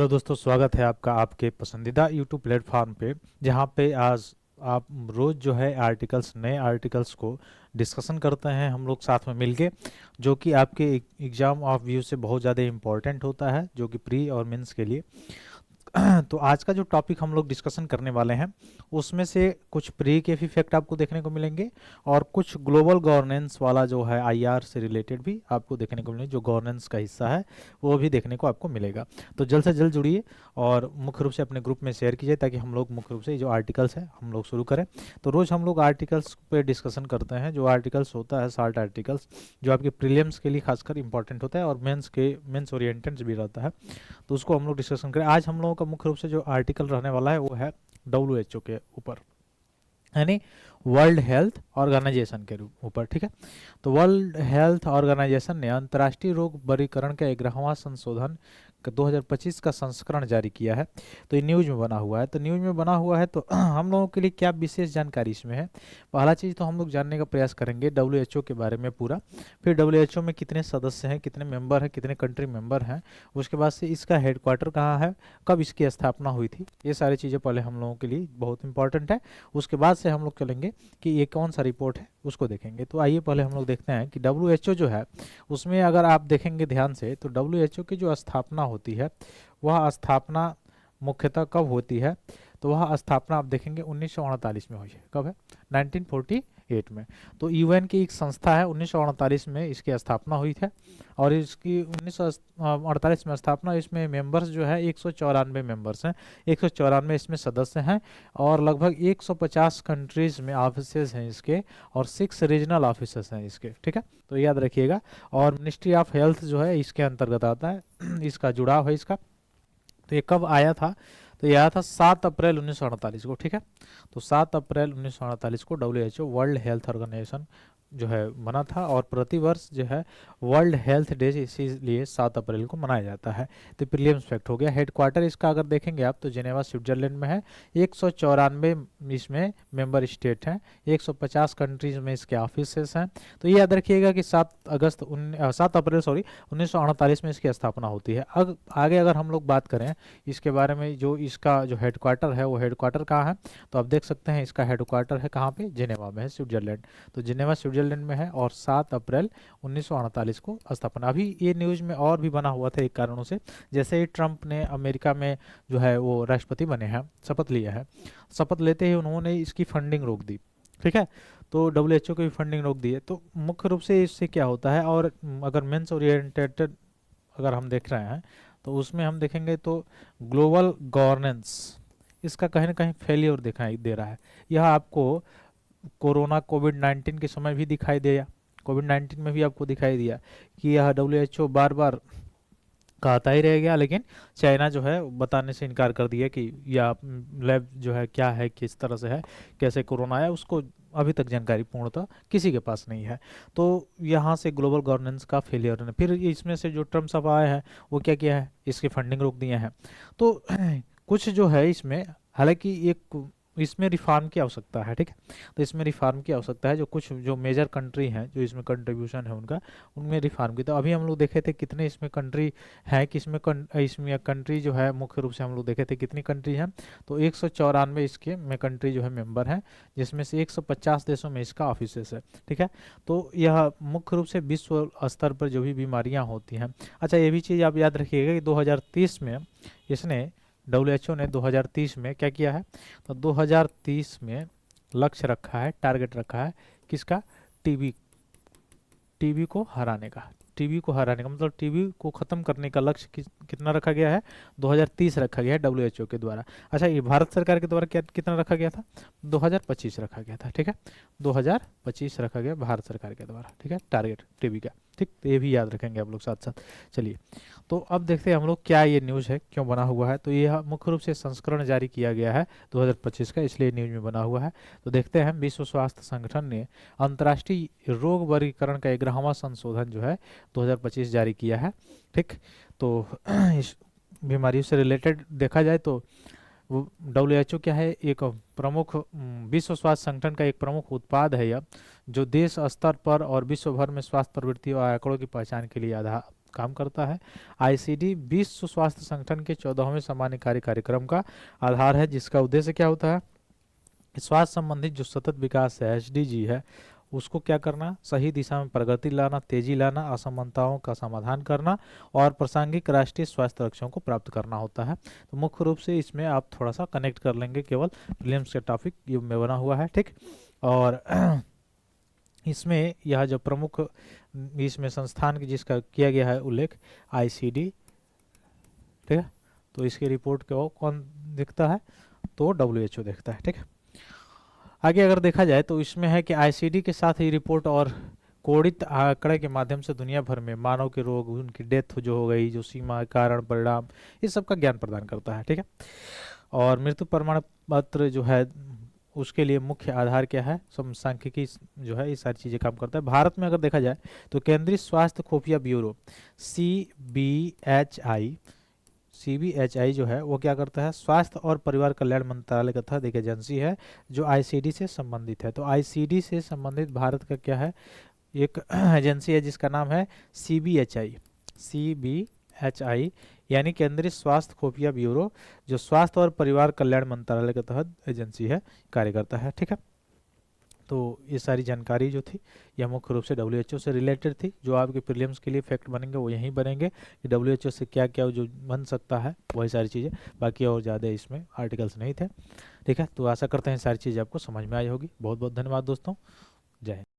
Hello दोस्तों, स्वागत है आपका आपके पसंदीदा यूट्यूब प्लेटफॉर्म पे, जहाँ पे आज आप रोज़ जो है आर्टिकल्स, नए आर्टिकल्स को डिस्कशन करते हैं हम लोग साथ में मिलके, जो कि आपके एग्ज़ाम ऑफ व्यू से बहुत ज़्यादा इम्पोर्टेंट होता है, जो कि प्री और मेंस के लिए। तो आज का जो टॉपिक हम लोग डिस्कशन करने वाले हैं, उसमें से कुछ प्री के इफेक्ट आपको देखने को मिलेंगे और कुछ ग्लोबल गवर्नेंस वाला जो है आईआर से रिलेटेड भी आपको देखने को मिलेंगे, जो गवर्नेंस का हिस्सा है वो भी देखने को आपको मिलेगा। तो जल्द से जल्द जुड़िए और मुख्य रूप से अपने ग्रुप में शेयर कीजिए, ताकि हम लोग मुख्य रूप से जो आर्टिकल्स है हम लोग शुरू करें। तो रोज़ हम लोग आर्टिकल्स पे डिस्कशन करते हैं। जो आर्टिकल्स होता है, शॉर्ट आर्टिकल्स, जो आपके प्रीलिम्स के लिए खासकर इंपॉर्टेंट होता है और मेंस ओरिएंटेड भी रहता है, तो उसको हम लोग डिस्कशन करें। आज हम लोगों का मुख्य रूप से जो आर्टिकल रहने वाला है वो है WHO के ऊपर, यानी वर्ल्ड हेल्थ ऑर्गेनाइजेशन के ऊपर। ठीक है, तो वर्ल्ड हेल्थ ऑर्गेनाइजेशन ने अंतर्राष्ट्रीय रोग वर्गीकरण का 11वां संशोधन 2025 का संस्करण जारी किया है। तो ये न्यूज में बना हुआ है। तो न्यूज में बना हुआ है तो हम लोगों के लिए क्या विशेष जानकारी इसमें है। पहला चीज़ तो हम लोग जानने का प्रयास करेंगे WHO के बारे में पूरा, फिर WHO में कितने सदस्य हैं, कितने मेंबर हैं, कितने कंट्री मेंबर हैं, उसके बाद से इसका हेडक्वार्टर कहाँ है, कब इसकी स्थापना हुई थी, ये सारी चीज़ें पहले हम लोगों के लिए बहुत इंपॉर्टेंट है। उसके बाद से हम लोग चलेंगे कि ये कौन सा रिपोर्ट है, उसको देखेंगे। तो आइए पहले हम लोग देखते हैं कि WHO जो है, उसमें अगर आप देखेंगे ध्यान से, तो WHO की जो स्थापना होती है, वह स्थापना मुख्यतः कब होती है, तो वह स्थापना आप देखेंगे 1948 में हुई है। कब है? 1948 में। तो यूएन की एक संस्था है, 1948 में इसकी स्थापना हुई थी और इसकी 1948 में स्थापना। इसमें मेंबर्स जो है 194 मेंबर्स हैं, 194 इसमें सदस्य हैं और लगभग 150 कंट्रीज में ऑफिसेज हैं इसके और 6 रीजनल ऑफिसेज हैं इसके। ठीक है, तो याद रखिएगा। और मिनिस्ट्री ऑफ हेल्थ जो है इसके अंतर्गत आता है, इसका जुड़ाव है इसका। तो ये कब आया था? तो ये आया था 7 अप्रैल 1948 को। ठीक है, तो 7 अप्रैल 1948 को WHO वर्ल्ड हेल्थ ऑर्गेनाइजेशन जो है बना था और प्रतिवर्ष जो है वर्ल्ड हेल्थ डे इसीलिए 7 अप्रैल को मनाया जाता है। तो प्रीलिम्स फैक्ट हो गया। हेडक्वार्टर इसका अगर देखेंगे आप तो जेनेवा स्विट्जरलैंड में है। 194 इसमें मेंबर स्टेट हैं, 150 कंट्रीज में इसके ऑफिसेस हैं। तो ये याद रखिएगा कि 7 अप्रैल 1948 में इसकी स्थापना होती है। आगे अगर हम लोग बात करें इसके बारे में, जो इसका जो हेडक्वार्टर है वो हेडक्वार्टर कहाँ है, तो आप देख सकते हैं इसका हेडक्वार्टर है कहाँ पे, जेनेवा में है, स्विट्जरलैंड। तो जेनेवा स्विट्जरलैंड में है और 7 अप्रैल 1948 को स्थापना। अभी ये न्यूज में और भी बना हुआ था एक कारणों से, जैसे ही ट्रंप ने अमेरिका में जो है वो राष्ट्रपति बने हैं, शपथ लिया है, शपथ लेते ही उन्होंने इसकी फंडिंग रोक दी। ठीक है, तो WHO की भी फंडिंग रोक दी है। तो मुख्य रूप से इससे क्या होता है, और अगर मेंस ओरिएंटेड अगर हम देख रहे हैं तो उसमें हम देखेंगे तो ग्लोबल गवर्नेंस इसका कहीं ना कहीं फेलियर दिखाई दे रहा है। यह आपको कोरोना कोविड-19 के समय भी दिखाई दिया, कोविड-19 में भी आपको दिखाई दिया कि यह WHO बार बार कहता ही रह गया, लेकिन चाइना जो है बताने से इनकार कर दिया कि यह लैब जो है क्या है, किस तरह से है, कैसे कोरोना आया, उसको अभी तक जानकारी पूर्णतः किसी के पास नहीं है। तो यहाँ से ग्लोबल गवर्नेंस का फेलियर है। फिर इसमें से जो ट्रम्प साहब आए हैं वो क्या किया है, इसकी फंडिंग रोक दिए हैं। तो कुछ जो है इसमें, हालांकि एक इसमें रिफॉर्म की आवश्यकता है। ठीक है, तो इसमें रिफॉर्म की आवश्यकता है। जो कुछ जो मेजर कंट्री हैं जो इसमें कंट्रीब्यूशन है उनका, उनमें रिफॉर्म की। तो अभी हम लोग देखे थे कितने इसमें कंट्री हैं, कि इसमें कंट्री जो है मुख्य रूप से हम लोग देखे थे कितनी कंट्री हैं, तो 194 इसके में कंट्री जो है मेंबर हैं, जिसमें से 150 देशों में इसका ऑफिसेस है। ठीक है, तो यह मुख्य रूप से विश्व स्तर पर जो भी बीमारियां होती हैं। अच्छा, ये भी चीज़ आप याद रखिएगा कि 2030 में इसने WHO ने 2030 में क्या किया है, तो 2030 में लक्ष्य रखा है, टारगेट रखा है किसका, टीबी टीबी को हराने का। टीबी को हराने का मतलब टीबी को ख़त्म करने का लक्ष्य कितना रखा गया है, 2030 रखा गया है WHO के द्वारा। अच्छा, ये भारत सरकार के द्वारा क्या कितना रखा गया था, 2025 रखा गया था। ठीक है, 2025 रखा गया भारत सरकार के द्वारा। ठीक है, टारगेट टीबी का। ठीक, तो ये भी याद रखेंगे आप लोग साथ साथ। चलिए, तो अब देखते हैं हम लोग क्या ये न्यूज़ है, क्यों बना हुआ है। तो यह मुख्य रूप से संस्करण जारी किया गया है 2025 का, इसलिए न्यूज़ में बना हुआ है। तो देखते हैं, विश्व स्वास्थ्य संगठन ने अंतर्राष्ट्रीय रोग वर्गीकरण का 11वां संशोधन जो है 2025 जारी किया है। ठीक, तो इस बीमारियों से रिलेटेड देखा जाए तो WHO क्या है, एक प्रमुख विश्व स्वास्थ्य संगठन का एक प्रमुख उत्पाद है यह, जो देश स्तर पर और विश्व भर में स्वास्थ्य प्रवृत्ति और आंकड़ों की पहचान के लिए काम करता है। आईसीडी विश्व स्वास्थ्य संगठन के 14वें सामान्य कार्यक्रम का आधार है, जिसका उद्देश्य क्या होता है कि स्वास्थ्य संबंधित जो सतत विकास है, एसडीजी है, उसको क्या करना, सही दिशा में प्रगति लाना, तेजी लाना, असमानताओं का समाधान करना और प्रासंगिक राष्ट्रीय स्वास्थ्य लक्ष्यों को प्राप्त करना होता है। तो मुख्य रूप से इसमें आप थोड़ा सा कनेक्ट कर लेंगे, केवल प्रीलिम्स के टॉपिक ये में बना हुआ है, ठीक। और इसमें यह जो प्रमुख इसमें संस्थान की जिसका किया गया है उल्लेख, आईसीडी, ठीक है। तो इसकी रिपोर्ट को कौन देखता है, तो डब्ल्यूएचओ देखता है, ठीक है। आगे अगर देखा जाए तो इसमें है कि आईसीडी के साथ ही रिपोर्ट और कोडित आंकड़े के माध्यम से दुनिया भर में मानव के रोग, उनकी डेथ जो हो गई, जो सीमा, कारण, परिणाम, इस सब का ज्ञान प्रदान करता है, ठीक है। और मृत्यु प्रमाण पत्र जो है उसके लिए मुख्य आधार क्या है, सांख्यिकी जो है, ये सारी चीज़ें काम करता है। भारत में अगर देखा जाए तो केंद्रीय स्वास्थ्य खुफिया ब्यूरो सीबीएचआई जो है वो क्या करता है, स्वास्थ्य और परिवार कल्याण मंत्रालय का तहत एक एजेंसी है जो आईसीडी से संबंधित है। तो आईसीडी से संबंधित भारत का क्या है, एक एजेंसी है जिसका नाम है सीबीएचआई यानी केंद्रीय स्वास्थ्य खुफिया ब्यूरो, जो स्वास्थ्य और परिवार कल्याण मंत्रालय के तहत एजेंसी है, कार्य करता है, ठीक है। तो ये सारी जानकारी जो थी यह मुख्य रूप से डब्ल्यूएचओ से रिलेटेड थी। जो आपके प्रीलिम्स के लिए फैक्ट बनेंगे वो यहीं बनेंगे कि डब्ल्यूएचओ से क्या क्या जो बन सकता है, वही सारी चीज़ें, बाकी और ज़्यादा इसमें आर्टिकल्स नहीं थे, ठीक है। तो आशा करते हैं सारी चीज़ें आपको समझ में आई होगी। बहुत बहुत धन्यवाद दोस्तों, जय हिंद।